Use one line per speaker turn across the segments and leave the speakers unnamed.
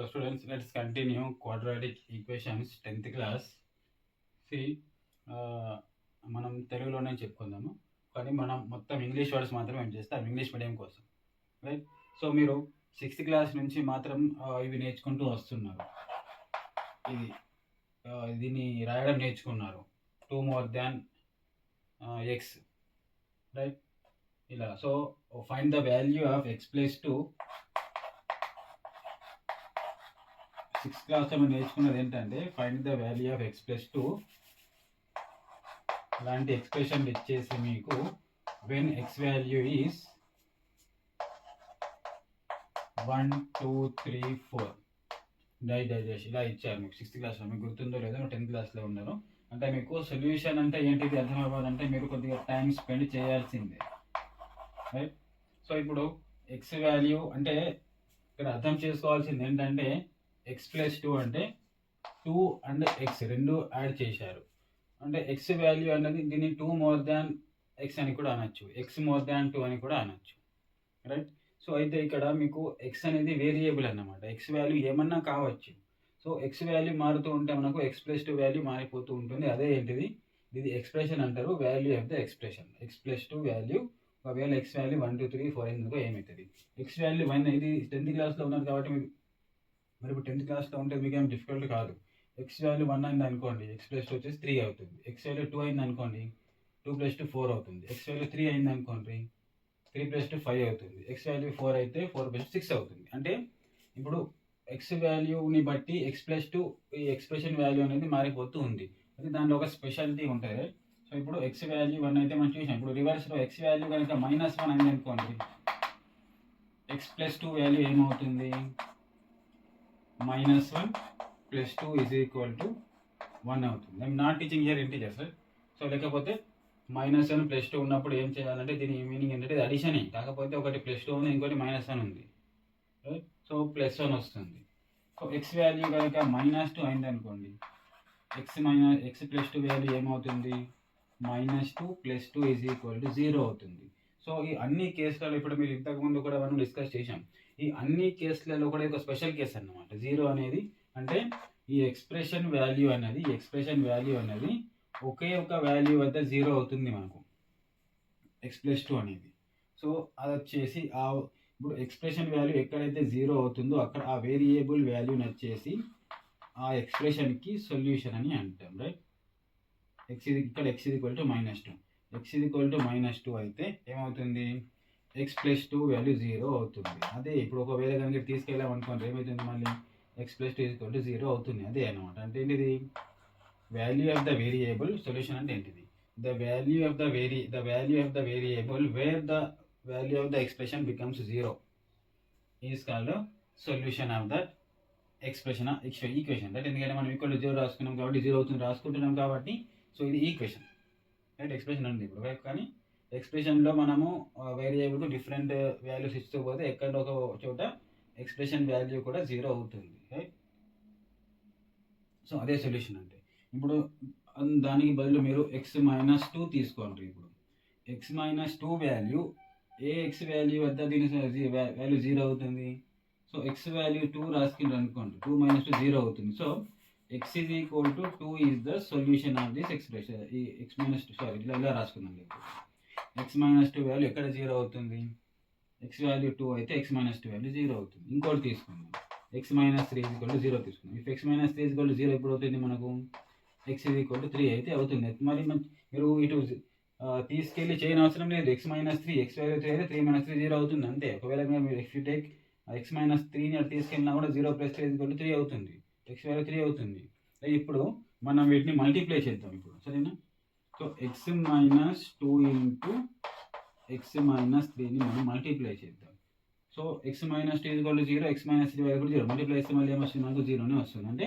students, let's continue quadratic equations 10th class. See, మనం తెలుగులోనే చెప్పుకుందాము, కానీ మనం మొత్తం ఇంగ్లీష్ వర్డ్స్ మాత్రమే ఏం చేస్తాం ఇంగ్లీష్ మీడియం కోసం, రైట్? సో మీరు 6th క్లాస్ నుంచి మాత్రం ఇవి నేర్చుకుంటూ వస్తున్నారు. దీన్ని రాయడం నేర్చుకున్నారు, 2 more than x, రైట్? ఇలా. So find the value of x plus 2. 6th క్లాస్లో మనం నేర్చుకున్నది ఏంటంటే find the value of x plus 2. ఇలాంటి ఎక్స్ప్రెషన్ ఇచ్చేసి మీకు వెన్ x వాల్యూ ఈస్ 1 2 3 4 ఇలా ఇచ్చారు మీకు 6th క్లాస్లో. మీకు గుర్తుందో లేదో 10th క్లాస్లో ఉన్నారు. అంటే మీకు సొల్యూషన్ అంటే ఏంటిది అర్థం అవ్వాలంటే మీరు కొద్దిగా టైం స్పెండ్ చేయాల్సిందే, రైట్? సో ఇప్పుడు x వాల్యూ అంటే ఇక్కడ అర్థం చేసుకోవాల్సింది ఏంటంటే x ప్లస్ 2 అంటే 2 అండ్ x రెండు యాడ్ చేశారు. అంటే x వాల్యూ అనేది దీన్ని 2 more than x అని కూడా అనొచ్చు, x more than 2 అని కూడా అనొచ్చు, రైట్? సో అయితే ఇక్కడ మీకు x అనేది వేరియబుల్ అన్నమాట. x వాల్యూ ఏమన్నా కావచ్చు. సో x వాల్యూ మారుతూ ఉంటే మనకు x ప్లస్ 2 వాల్యూ మారిపోతూ ఉంటుంది. అదే ఏంటిది, ఇది ఎక్స్ప్రెషన్ అంటారు, value of the expression. x plus 2 value, ఒకవేళ x వాల్యూ 1 2 3 4 ఎందుకో ఏమవుతుంది, x వాల్యూ 1. ఇది 10th క్లాస్లో ఉన్నారు కాబట్టి మరి ఇప్పుడు 10th క్లాస్లో ఉంటే మీకు ఏం డిఫికల్ట్ కాదు. x వాల్యూ 1 అయింది అనుకోండి, x ప్లస్ 2 వచ్చేసి 3 అవుతుంది. x వాల్యూ 2 అయింది అనుకోండి, 2 ప్లస్ 2 4 అవుతుంది. x వాల్యూ 3 అయింది అనుకోండి, 3 ప్లస్ 2 5 అవుతుంది. x వాల్యూ 4 అయితే 4 ప్లస్ 6 అవుతుంది. అంటే ఇప్పుడు x వాల్యూని బట్టి x ప్లస్ 2 ఈ ఎక్స్ప్రెషన్ వాల్యూ అనేది మారిపోతూ ఉంది. అది దాంట్లో ఒక స్పెషాలిటీ ఉంటుంది. సో ఇప్పుడు x వాల్యూ 1 అయితే మనం చూసాం. ఇప్పుడు రివర్స్లో x వాల్యూ కనుక -1 అయింది అనుకోండి, x ప్లస్ 2 వాల్యూ ఏమవుతుంది, -1 ప్లస్ 2 ఈజ్ ఈక్వల్ టు 1 అవుతుంది. I'm not teaching here integers. So లేకపోతే -1 ప్లస్ 2 ఉన్నప్పుడు ఏం చేయాలంటే దీని మీనింగ్ ఏంటంటే ఇది అడిషనే, కాకపోతే ఒకటి ప్లస్ 2 ఉంది, ఇంకోటి -1 ఉంది, రైట్? సో +1 వస్తుంది. సో x వాల్యూ కనుక -2 అయింది అనుకోండి, x ప్లస్ 2 వాల్యూ ఏమవుతుంది, -2 ప్లస్ 2 ఈజ్ ఈక్వల్ టు 0 అవుతుంది. సో ఈ అన్ని కేసులలో ఇప్పుడు మీరు ఇంతకుముందు కూడా మనం డిస్కస్ చేసాం. ఈ అన్ని కేసులలో కూడా ఒక స్పెషల్ కేసు అన్నమాట 0 అనేది. అంటే ఈ ఎక్స్ప్రెషన్ వాల్యూ అనేది ఒకే ఒక వాల్యూ వద్ద 0 అవుతుంది మనకు, x ప్లస్ 2 అనేది. సో అది వచ్చేసి ఇప్పుడు ఎక్స్ప్రెషన్ వాల్యూ ఎక్కడైతే 0 అవుతుందో అక్కడ ఆ వేరియబుల్ వాల్యూని వచ్చేసి ఆ ఎక్స్ప్రెషన్కి సొల్యూషన్ అని అంటాం, రైట్? ఇక్కడ x equal to -2. x equal to -2 అయితే ఏమవుతుంది, x ప్లస్ 2 వాల్యూ 0 అవుతుంది. అదే ఇప్పుడు ఒకవేళ కనుక తీసుకెళ్ళామనుకోండి ఏమవుతుంది, మళ్ళీ x ప్లస్ 2 ఈక్వల్ టు 0 అవుతుంది. అదే అనమాట. అంటే ఏంటిది, value of the variable. Solution అంటే ఏంటిది, the value of the variable wear the value of the expression becomes 0 is called solution of that expression equation, right? ఎందుకంటే మనం ఈక్వల్ టు 0 రాసుకున్నాం కాబట్టి 0 అవుతుంది రాసుకుంటున్నాం కాబట్టి. సో ఇది ఈక్వేషన్, రైట్? ఎక్స్ప్రెషన్ ఉంది ఇప్పుడు, కానీ ఎక్స్ప్రెషన్లో మనము వేరియబుల్కు డిఫరెంట్ వాల్యూస్ ఇస్తూ పోతే ఎక్కడ ఒక చోట ఎక్స్ప్రెషన్ వాల్యూ కూడా 0 అవుతుంది, రైట్? సో అదే సొల్యూషన్ అంటే. ఇప్పుడు దానికి బదులు మీరు x -2 తీసుకోండి. ఇప్పుడు x -2 వాల్యూ ఏ x వాల్యూ వద్ద దీని వాల్యూ 0 అవుతుంది. సో x వాల్యూ 2 రాసుకుంటారు అనుకోండి, 2 - 2 0 అవుతుంది. So x is equal to 2 is the solution of this expression. ఈ ఇలా రాసుకుందాం. x -2 వాల్యూ ఎక్కడ 0 అవుతుంది, x వాల్యూ 2 అయితే x -2 వాల్యూ 0 అవుతుంది. ఇంకోటి తీసుకుందాం, x -3 ఈజ్ ఈక్వల్ టు 0 తీసుకుందాం. If x -3 is equal to 0 ఎప్పుడు అవుతుంది మనకు, x ఈజ్ ఈక్వల్ టు 3 అయితే అవుతుంది. మరి మీరు ఇటు తీసుకెళ్ళి చేయని అవసరం లేదు. x -3 x వాల్యూ 3 అయితే 3 - 3 0 అవుతుంది అంతే. ఒకవేళ మీరు ఇఫ్ యూ టేక్ x -3ని అటు తీసుకెళ్ళినా కూడా 0 + 3 ఈజ్ ఈక్వల్ టు 3 అవుతుంది. x వాల్యూ 3 అవుతుంది. ఇప్పుడు మనం వీటిని మల్టిప్లై చేద్దాం ఇప్పుడు, సరేనా? సో x -2 ఇంటూ x -3ని మనం మల్టిప్లై చేద్దాం. So x -2 is equal to 0, x -3 value కూడా 0. మల్టిప్లై చేస్తే మళ్ళీ ఏమొస్తుంది మనకు, 0నే వస్తుంది. అంటే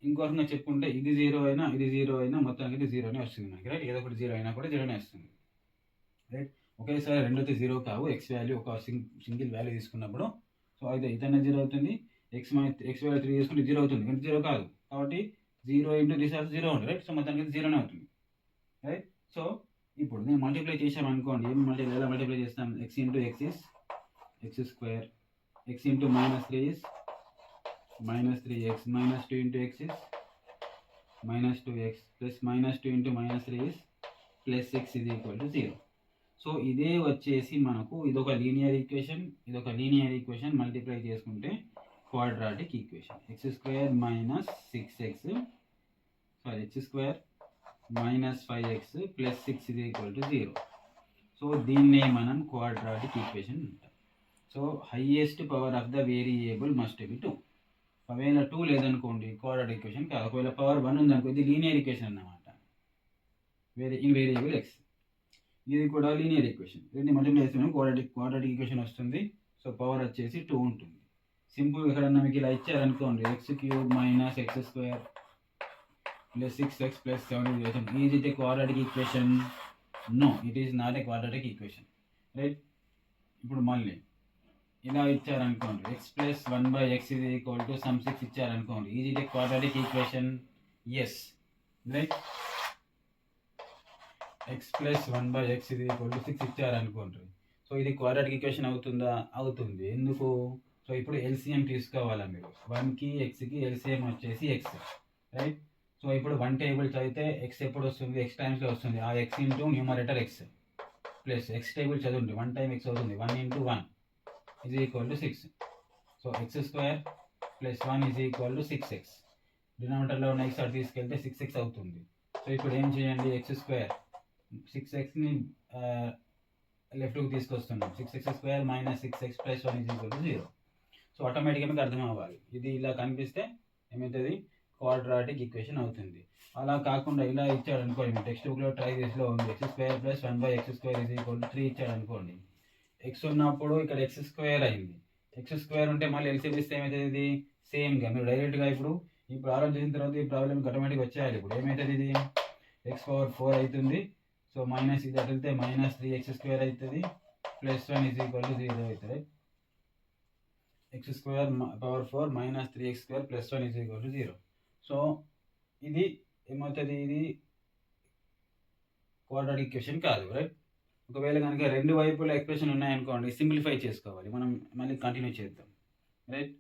ఇంకో రకంగా చెప్పుకుంటే ఇది 0 అయినా ఇది 0 అయినా మొత్తానికి ఇది 0నే వస్తుంది మనకి, రైట్? ఏదో ఒకటి 0 అయినా కూడా 0నే వస్తుంది, రైట్? ఒకేసారి రెండోది 0 కావు. x వాల్యూ ఒక సింగిల్ వాల్యూ తీసుకున్నప్పుడు సో అయితే ఇదన్నా 0 అవుతుంది, x వాల్యూ 3 తీసుకుంటే 0 అవుతుంది, కానీ 0 కాదు కాబట్టి 0 ఇంటూ దిస్ ఆల్సో 0 ఉంటుంది, రైట్? సో మొత్తానికి 0నే అవుతుంది, రైట్? సో ఇప్పుడు నేను మల్టిప్లై చేసాం అనుకోండి, ఎలా మల్టిప్లై చేస్తాం, x into x is x square, x into -3 is minus 3x minus 2 into x is minus 2x plus minus 2 into minus 3 is plus 6 is equal to 0. So ఇదే వచ్చేసి మనకు ఇదొక లీనియర్ ఈక్వేషన్ మల్టిప్లై చేసుకుంటే quadratic equation X square minus 6x X square minus 5x plus 6 is equal to 0. So దీన్నే మనం quadratic equation అంటాం. So highest power of the variable must be 2. ఒకవేళ 2 లేదనుకోండి క్వాడ్రాటిక్ ఈక్వేషన్ కాదు. ఒకవేళ పవర్ 1 ఉందనుకో ఇది లీనియర్ ఈక్వేషన్ అన్నమాట. వేరియబుల్ ఎక్స్, ఇది కూడా లీనియర్ ఈక్వేషన్. దీన్ని మల్టిప్లై చేస్తున్నాం క్వాడ్రాటిక్ ఈక్వేషన్ వస్తుంది. సో పవర్ వచ్చేసి 2 ఉంటుంది. సింపుల్ ఎక్కడన్నా మీకు ఇలా ఇచ్చారనుకోండి x cube minus x square plus 6x plus 7 is it a quadratic equation? No, it is not a quadratic equation, right. ఇప్పుడు మళ్ళీ ఇలా ఇచ్చారనుకోండి x plus 1/x is equal to some 6 ఇచ్చారనుకోండి is it a quadratic equation? Yes, right. X plus 1/x is equal to 6 ఇచ్చారనుకోండి. So ఇది quadratic equation అవుతుందా? అవుతుంది. ఎందుకు? సో ఇప్పుడు ఎల్సిఎం తీసుకోవాలా మీరు. 1కి ఎక్స్కి ఎల్సిఎం వచ్చేసి ఎక్స్, రైట్. సో ఇప్పుడు 1 టేబుల్ చదివితే ఎక్స్ ఎప్పుడు వస్తుంది? ఎక్స్ టైమ్స్లో వస్తుంది. ఆ X into numerator X plus X table చదవండి 1 టైమ్ ఎక్స్ అవుతుంది. 1 into 1 is equal to 6. So X square plus 1 is equal to 6x. డినామినేటర్లో ఉన్న ఎక్స్ అటు తీసుకెళ్తే 6x అవుతుంది. సో ఇప్పుడు ఏం చేయండి? ఎక్స్ స్క్వేర్ 6xని లెఫ్ట్కి తీసుకొస్తున్నాం. 6x square minus 6x plus 1 is equal to 0. So ఆటోమేటిక్గా మీకు అర్థం అవ్వాలి. ఇది ఇలా కనిపిస్తే ఏమవుతుంది? క్వాడ్రాటిక్ ఈక్వేషన్ అవుతుంది. అలా కాకుండా ఇలా ఇచ్చాడు అనుకోండి, మీ టెక్స్ట్ బుక్లో ట్రై చేసిలో ఉంది X square plus 1/x square is equal to 3 ఇచ్చాడు అనుకోండి. ఎక్స్ ఉన్నప్పుడు ఇక్కడ ఎక్స్ స్క్వేర్ అయింది. ఎక్స్ స్క్వేర్ ఉంటే మళ్ళీ ఎల్సిఎం ఇస్తే ఏమవుతుంది? ఇది సేమ్గా మీరు డైరెక్ట్గా ఇప్పుడు ఈ ప్రాబ్లం చేసిన తర్వాత ఈ ప్రాబ్లం ఆటోమేటిక్గా వచ్చేయాలి. ఇప్పుడు ఏమవుతుంది? ఇది ఎక్స్ పవర్ 4 అవుతుంది. సో మైనస్ ఇది అడిగితే మైనస్ 3x స్క్వేర్ అవుతుంది ప్లస్ 1 is equal to 0 అవుతుంది. X square power 4 minus 3x square plus 1 is equal to 0. So ఇది ఏమవుతుంది? ఇది క్వాడ్రాటిక్ ఈక్వేషన్ కాదు, రైట్. ఒకవేళ కనుక రెండు వైపుల ఎక్స్ప్రెషన్ ఉన్నాయనుకోండి సింప్లిఫై చేసుకోవాలి. మనం మళ్ళీ కంటిన్యూ చేద్దాం, రైట్.